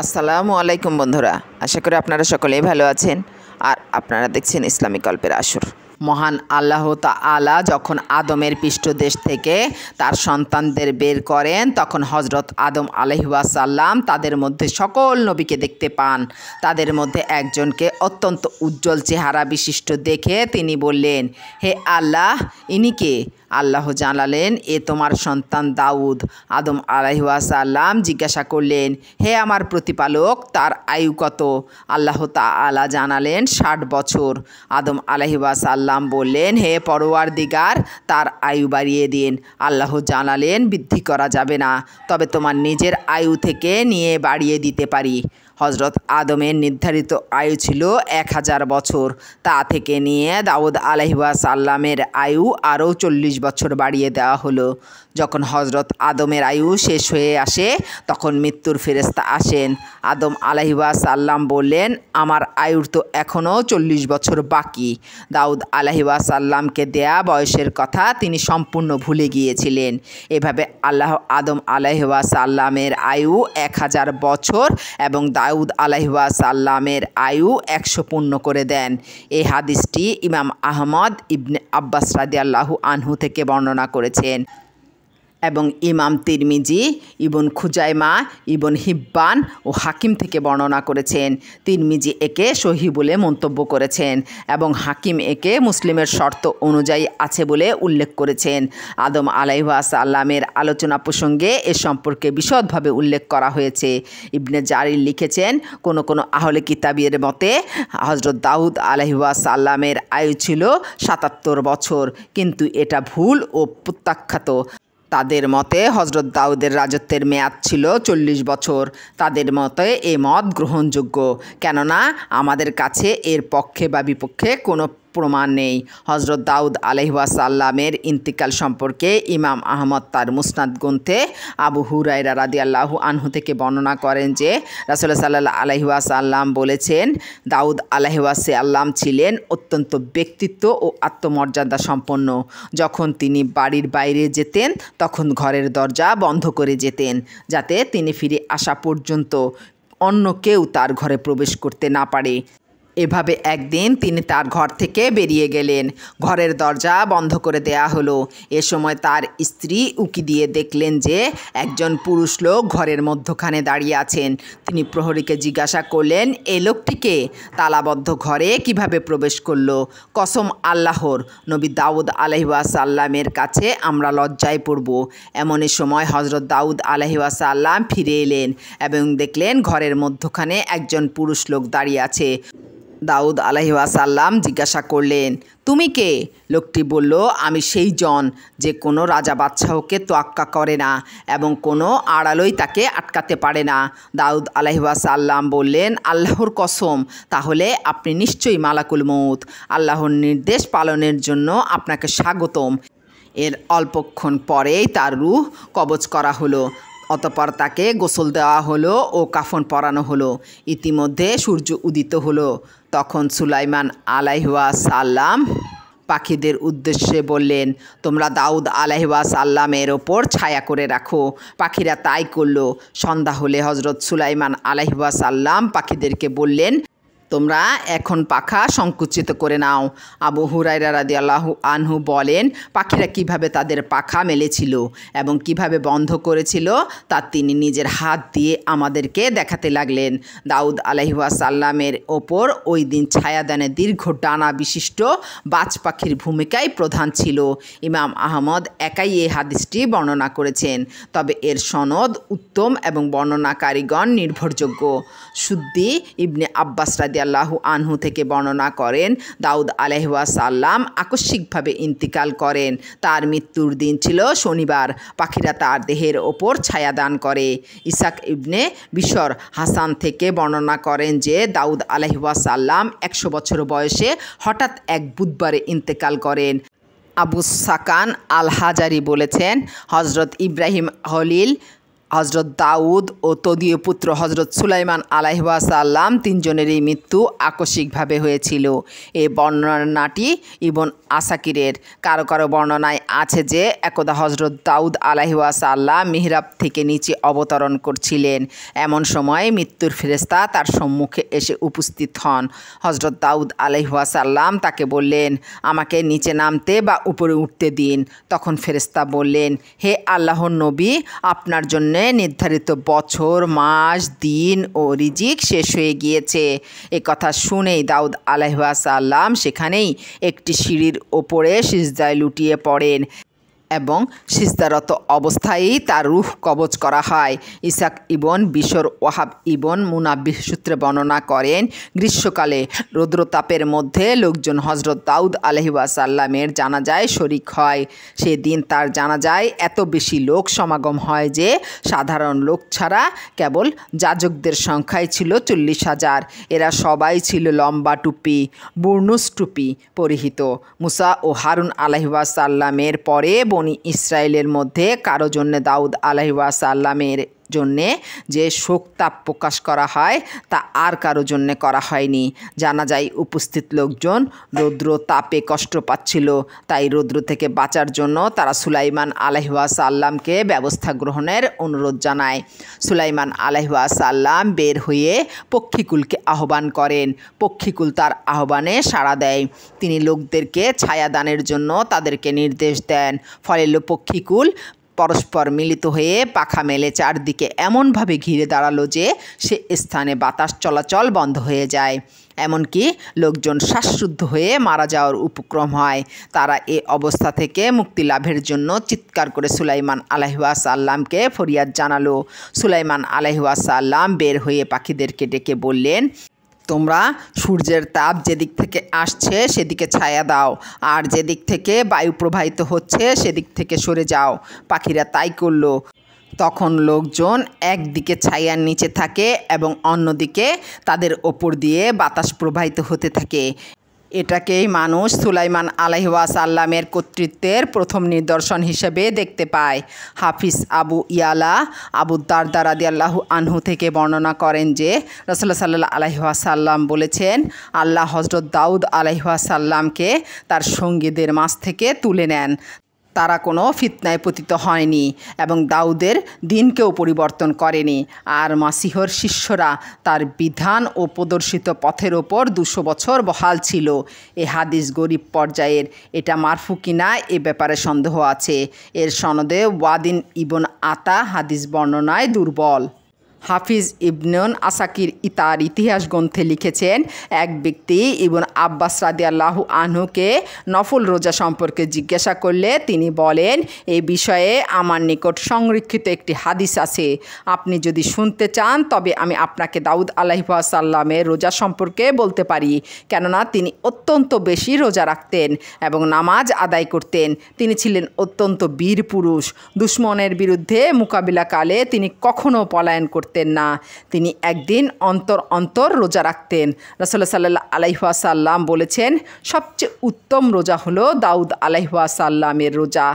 আসসালামু আলাইকুম বন্ধুরা, আশা করি আপনারা সকলেই ভালো আছেন আর আপনারা দেখছেন ইসলামিক গল্পের আসর। মহান আল্লাহ তাআলা যখন আদমের পৃষ্ঠদেশ থেকে তার সন্তানদের বের করেন, তখন হজরত আদম আলাইহিসসালাম তাদের মধ্যে সকল নবীকে দেখতে পান। তাদের মধ্যে একজনকে অত্যন্ত উজ্জ্বল চেহারা বিশিষ্ট দেখে তিনি বললেন, হে আল্লাহ, ইনি কে? আল্লাহ জানালেন, এ তোমার সন্তান দাউদ। আদম আলাইহিসসালাম জিজ্ঞাসা করলেন, হে আমার প্রতিপালক, তার আয়ু কত? আল্লাহ তাআলা জানালেন, 60 বছর। আদম আলাইহিসসালাম বললেন, হে পরওয়ারদিগার, তার আয়ু বাড়িয়ে দিন। আল্লাহ জানালেন, বৃদ্ধি করা যাবে না, তবে তোমার নিজের আয়ু থেকে নিয়ে বাড়িয়ে দিতে পারি। হজরত আদমের নির্ধারিত আয়ু ছিল 1000 বছর। তা থেকে নিয়ে দাউদ আলাইহিসসালামের আয়ু আরও 40 বছর বাড়িয়ে দেওয়া হলো। যখন হজরত আদমের আয়ু শেষ হয়ে আসে, তখন মৃত্যুর ফেরেশতা আসেন। আদম আলাইহিসসালাম বললেন, আমার আয়ুর তো এখনও 40 বছর বাকি। দাউদ আলাইহিসসালামকে দেয়া বয়সের কথা তিনি সম্পূর্ণ ভুলে গিয়েছিলেন। এভাবে আল্লাহ আদম আলাইহিসসালামের আয়ু 1000 বছর এবং দাউদ আলাইহিসসালামের আয়ু 100 পূর্ণ করে দেন। এই হাদিসটি ইমাম আহমদ ইবনে আব্বাস রাদিয়াল্লাহু আনহু থেকে বর্ণনা করেছেন এবং ইমাম তিরমিজি, ইবন খুজাইমা, ইবন হিব্বান ও হাকিম থেকে বর্ণনা করেছেন। তিরমিজি একে সহিহ বলে মন্তব্য করেছেন এবং হাকিম একে মুসলিমের শর্ত অনুযায়ী আছে বলে উল্লেখ করেছেন। আদম আলাইহিসসালামের আলোচনা প্রসঙ্গে এ সম্পর্কে বিশদভাবে উল্লেখ করা হয়েছে। ইবনে জারির লিখেছেন, কোনো আহলে কিতাবের মতে হজরত দাউদ আলাইহিসসালামের আয়ু ছিল 77 বছর, কিন্তু এটা ভুল ও প্রত্যাখ্যাত। তাদের মতে হজরত দাউদের রাজত্বের মেয়াদ ছিল 40 বছর। তাদের মতে এ মত গ্রহণযোগ্য, কেননা আমাদের কাছে এর পক্ষে বা বিপক্ষে কোনো প্রমাণ নেই। হজরত দাউদ আলাইহিসসালামের ইন্তিকাল সম্পর্কে ইমাম আহমদ তার মুসনাদ গ্রন্থে আবু হুরায়রা রাদিয়াল্লাহু আনহু থেকে বর্ণনা করেন যে রাসূলুল্লাহ সাল্লাল্লাহু আলাইহি ওয়াসাল্লাম বলেছেন, দাউদ আলাইহিসসালাম ছিলেন অত্যন্ত ব্যক্তিত্ব ও আত্মমর্যাদা সম্পন্ন। যখন তিনি বাড়ির বাইরে যেতেন, তখন ঘরের দরজা বন্ধ করে যেতেন, যাতে তিনি ফিরে আসা পর্যন্ত অন্য কেউ তার ঘরে প্রবেশ করতে না পারে। এভাবে একদিন তিনি তার ঘর থেকে বেরিয়ে গেলেন। ঘরের দরজা বন্ধ করে দেয়া হলো। এ সময় তার স্ত্রী উকি দিয়ে দেখলেন যে একজন পুরুষ লোক ঘরের মধ্যখানে দাঁড়িয়ে আছেন। তিনি প্রহরীকে জিজ্ঞাসা করলেন, এই লোকটিকে তালাবদ্ধ ঘরে কিভাবে প্রবেশ করলো? কসম আল্লাহর, নবী দাউদ আলাইহিসসালামের কাছে আমরা লজ্জায় পড়ব। এমনই সময় হজরত দাউদ আলাইহিসসালাম ফিরে এলেন এবং দেখলেন ঘরের মধ্যখানে একজন পুরুষ লোক দাঁড়িয়ে আছে। দাউদ আলাইহিসসালাম জিজ্ঞাসা করলেন, তুমি কে? লোকটি বলল, আমি সেই জন যে কোনো রাজা বাদশাহকে তোয়াক্কা করে না এবং কোনো আড়ালই তাকে আটকাতে পারে না। দাউদ আলাইহিসসালাম বললেন, আল্লাহর কসম, তাহলে আপনি নিশ্চয়ই মালাকুল মউত। আল্লাহর নির্দেশ পালনের জন্য আপনাকে স্বাগতম। এর অল্পক্ষণ পরেই তার রূহ কবজ করা হলো। অতঃপর তাকে গোসল দেওয়া হলো ও কাফন পরানো হলো। ইতিমধ্যে সূর্য উদিত হলো। তখন সুলাইমান আলাইহিসসালাম পাখিদের উদ্দেশ্যে বললেন, তোমরা দাউদ আলাইহিসসালামের ওপর ছায়া করে রাখো। পাখিরা তাই করল। সন্ধ্যা হলে হজরত সুলাইমান আলাইহিসসালাম পাখিদেরকে বললেন, তোমরা এখন পাখা সংকুচিত করে নাও। আবু হুরায়রা রাদিয়াল্লাহু আনহু বলেন, পাখিরা কিভাবে তাদের পাখা মেলেছিল এবং কিভাবে বন্ধ করেছিল তা তিনি নিজের হাত দিয়ে আমাদেরকে দেখাতে লাগলেন। দাউদ আলাইহিসসালামের ওপর ওই দিন ছায়াদানে দীর্ঘ ডানা বিশিষ্ট বাজ পাখির ভূমিকাই প্রধান ছিল। ইমাম আহমদ একাই এই হাদিসটি বর্ণনা করেছেন, তবে এর সনদ উত্তম এবং বর্ণনাকারীগণ নির্ভরযোগ্য। সুদ্দি ইবনে আব্বাস রাদিয়াল্লাহু আনহু থেকে বর্ণনা করেন, দাউদ আলাইহিসসালাম আকস্মিকভাবে ইন্তিকাল করেন। তার মৃত্যুর দিন ছিল শনিবার। পাখিরা তার দেহের ওপর ছায়াদান করে। ইসাক ইবনে বিশর হাসান থেকে বর্ণনা করেন যে দাউদ আলাইহিসসালাম 100 বছর বয়সে হঠাৎ এক বুধবারে ইন্তেকাল করেন। আবু সাকান আল হাজারি বলেছেন, হজরত ইব্রাহিম খলিল হজরত দাউদ ও তদীয় পুত্র হজরত সুলাইমান আলাইহিসসালাম তিনজনেরই মৃত্যু আকস্মিকভাবে হয়েছিল। এই বর্ণনাটি ইবন আসাকিরের। কারো কারো বর্ণনায় আছে যে একদা হজরত দাউদ আলাইহিসসালাম মিহরাব থেকে নিচে অবতরণ করছিলেন। এমন সময় মৃত্যুর ফেরেশতা তার সম্মুখে এসে উপস্থিত হন। হজরত দাউদ আলাইহিসসালাম তাকে বললেন, আমাকে নিচে নামতে বা উপরে উঠতে দিন। তখন ফেরেশতা বললেন, হে আল্লাহর নবী, আপনার জন্য নির্ধারিত বছর, মাস, দিন ও রিজিক শেষ হয়ে গিয়েছে। এ কথা শুনেই দাউদ আলাইহিসসালাম সেখানেই একটি সিঁড়ির ওপরে সিজদায় লুটিয়ে পড়েন এবং সিজদারত অবস্থায়ই তার রূহ কবজ করা হয়। ইসাক ইবন বিশর ওয়াহাব ইবন মুনাব্বিহ সূত্রে বর্ণনা করেন, গ্রীষ্মকালে রৌদ্রতাপের মধ্যে লোকজন হজরত দাউদ আলাইহিসসালামের জানাজায় শরিক হয়। সেদিন তার জানাজায় এত বেশি লোক সমাগম হয় যে সাধারণ লোক ছাড়া কেবল যাজকদের সংখ্যাই ছিল 40,000। এরা সবাই ছিল লম্বা টুপি, বুর্নুস টুপি পরিহিত। মুসা ও হারুন আলাইহিসসালামের পরে বনি ইসরায়েলের মধ্যে কারো জন্য দাউদ আলাইহিসসালামের জন্যে যে শোকতাপ প্রকাশ করা হয় তা আর কারো জন্যে করা হয়নি। জানা যায় উপস্থিত লোকজন রৌদ্র তাপে কষ্ট পাচ্ছিল, তাই রৌদ্র থেকে বাঁচার জন্য তারা সুলাইমান আলাইহিসসালামকে ব্যবস্থা গ্রহণের অনুরোধ জানায়। সুলাইমান আলাইহিসসালাম বের হয়ে পক্ষীকুলকে আহ্বান করেন। পক্ষীকুল তার আহ্বানে সাড়া দেয়। তিনি লোকদেরকে ছায়াদানের জন্য তাদেরকে নির্দেশ দেন। ফলে পক্ষীকুল পরস্পর মিলিত হয়ে পাখা মেলে চারদিকে এমনভাবে ঘিরে দাঁড়ালো যে সে স্থানে বাতাস চলাচল বন্ধ হয়ে যায়। এমনকি লোকজন শ্বাসরুদ্ধ হয়ে মারা যাওয়ার উপক্রম হয়। তারা এ অবস্থা থেকে মুক্তি লাভের জন্য চিৎকার করে সুলাইমান আলাইহিসসালামকে ফরিয়াদ জানালো। সুলাইমান আলাইহিসসালাম বের হয়ে পাখিদেরকে ডেকে বললেন, তোমরা সূর্যের তাপ যেদিক থেকে আসছে সেদিকে ছায়া দাও, আর যেদিক থেকে বায়ু প্রবাহিত হচ্ছে সেদিক থেকে সরে যাও। পাখিরা তাই করল। তখন লোকজন একদিকে ছায়ার নিচে থাকে এবং অন্যদিকে তাদের ওপর দিয়ে বাতাস প্রবাহিত হতে থাকে। এটাকেই মানুষ সুলাইমান আলাইহিসসালামের কর্তৃত্বের প্রথম নিদর্শন হিসেবে দেখতে পায়। হাফিজ আবু ইয়ালা আবু দারদা রাদিয়াল্লাহু আনহু থেকে বর্ণনা করেন যে রাসূলুল্লাহ সাল্লাল্লাহু আলাইহি ওয়াসাল্লাম বলেছেন, আল্লাহ হযরত দাউদ আলাইহিসসালামকে তার সঙ্গীদের মাঝ থেকে তুলে নেন। তারা কোনো ফিতনায় পতিত হয়নি এবং দাউদের দিনকেও পরিবর্তন করেনি। আর মাসিহর শিষ্যরা তার বিধান ও প্রদর্শিত পথের ওপর 200 বছর বহাল ছিল। এ হাদিস গরিব পর্যায়ের। এটা মারফু কিনা এ ব্যাপারে সন্দেহ আছে। এর সনদে ওয়াদিন ইবন আতা হাদিস বর্ণনায় দুর্বল। হাফিজ ইবনুন আসাকির তার ইতিহাস গ্রন্থে লিখেছেন, এক ব্যক্তি ইবন আব্বাস রাদিয়াল্লাহু আনহুকে নফল রোজা সম্পর্কে জিজ্ঞাসা করলে তিনি বলেন, এই বিষয়ে আমার নিকট সংরক্ষিত একটি হাদিস আছে। আপনি যদি শুনতে চান তবে আমি আপনাকে দাউদ আলাইহিসসালামের রোজা সম্পর্কে বলতে পারি, কেননা তিনি অত্যন্ত বেশি রোজা রাখতেন এবং নামাজ আদায় করতেন। তিনি ছিলেন অত্যন্ত বীর পুরুষ। দুশমনের বিরুদ্ধে মোকাবিলাকালে তিনি কখনও পলায়ন করতেন না। তিনি একদিন অন্তর অন্তর রোজা রাখতেন। রাসূলুল্লাহ সাল্লাল্লাহু আলাইহি ওয়াসাল্লাম বলেছেন, সবচেয়ে উত্তম রোজা হলো দাউদ আলাইহিসসালামের রোজা।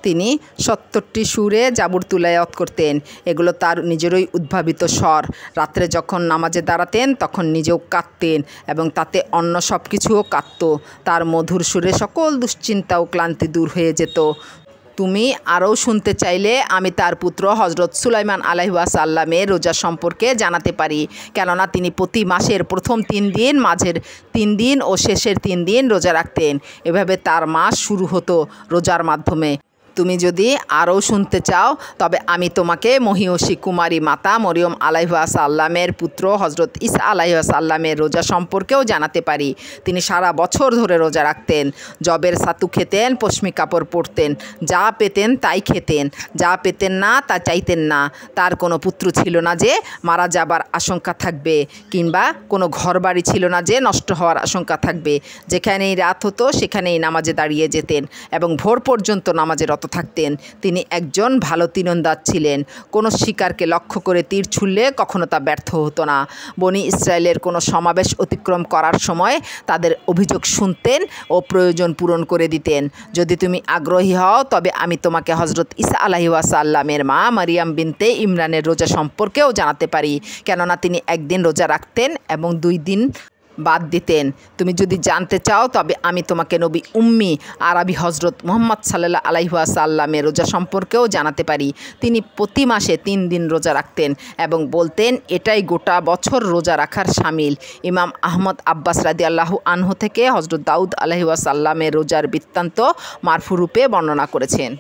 তিনি 70টি সুরে জাবুর তুলায়াত করতেন। এগুলো তার নিজেরই উদ্ভাবিত স্বর। রাত্রে যখন নামাজে দাঁড়াতেন তখন নিজেও কাঁদতেন এবং তাতে অন্য সব কিছুও কাঁদত। তার মধুর সুরে সকল দুশ্চিন্তা ও ক্লান্তি দূর হয়ে যেত। তুমি আরও শুনতে চাইলে আমি তার পুত্র হজরত সুলাইমান আলাইহিসসালামের রোজা সম্পর্কে জানাতে পারি, কেননা তিনি প্রতি মাসের প্রথম 3 দিন, মাঝের 3 দিন ও শেষের 3 দিন রোজা রাখতেন। এভাবে তার মাস শুরু হতো রোজার মাধ্যমে। তুমি যদি আরও শুনতে চাও তবে আমি তোমাকে মহিয়সী কুমারী মাতা মরিয়ম আলাইহিসসালামের পুত্র হজরত ঈসা আলাইহিসসালামের রোজা সম্পর্কেও জানাতে পারি। তিনি সারা বছর ধরে রোজা রাখতেন। জবের ছাতু খেতেন, পশমি কাপড় পরতেন, যা পেতেন তাই খেতেন, যা পেতেন না তা চাইতেন না। তার কোনো পুত্র ছিল না যে মারা যাবার আশঙ্কা থাকবে, কিংবা কোনো ঘরবাড়ি ছিল না যে নষ্ট হওয়ার আশঙ্কা থাকবে। যেখানেই রাত হতো সেখানেই নামাজে দাঁড়িয়ে যেতেন এবং ভোর পর্যন্ত নামাজে রত থাকতেন। তিনি একজন ভালো তীরন্দাজ ছিলেন। কোনো শিকারকে লক্ষ্য করে তীর ছুড়লে কখনো তা ব্যর্থ হতো না। বনি ইসরায়েলের কোনো সমাবেশ অতিক্রম করার সময় তাদের অভিযোগ শুনতেন ও প্রয়োজন পূরণ করে দিতেন। যদি তুমি আগ্রহী হও তবে আমি তোমাকে হজরত ঈসা আলাইহিস সালামের মা মারিয়াম বিনতে ইমরানের রোজা সম্পর্কেও জানাতে পারি, কেননা তিনি একদিন রোজা রাখতেন এবং 2 দিন বাদ দিতেন। তুমি যদি জানতে চাও তবে আমি তোমাকে নবী উম্মি আরবি হজরত মুহাম্মদ সাল্লাল্লাহু আলাইহি ওয়াসাল্লামের রোজা সম্পর্কেও জানাতে পারি। তিনি প্রতি মাসে 3 দিন রোজা রাখতেন এবং বলতেন এটাই গোটা বছর রোজা রাখার শামিল। ইমাম আহমদ আব্বাস রাদিয়াল্লাহু আনহু থেকে হজরত দাউদ আলাইহি ওয়াসাল্লামের রোজার বৃত্তান্ত মারফু রূপে বর্ণনা করেছেন।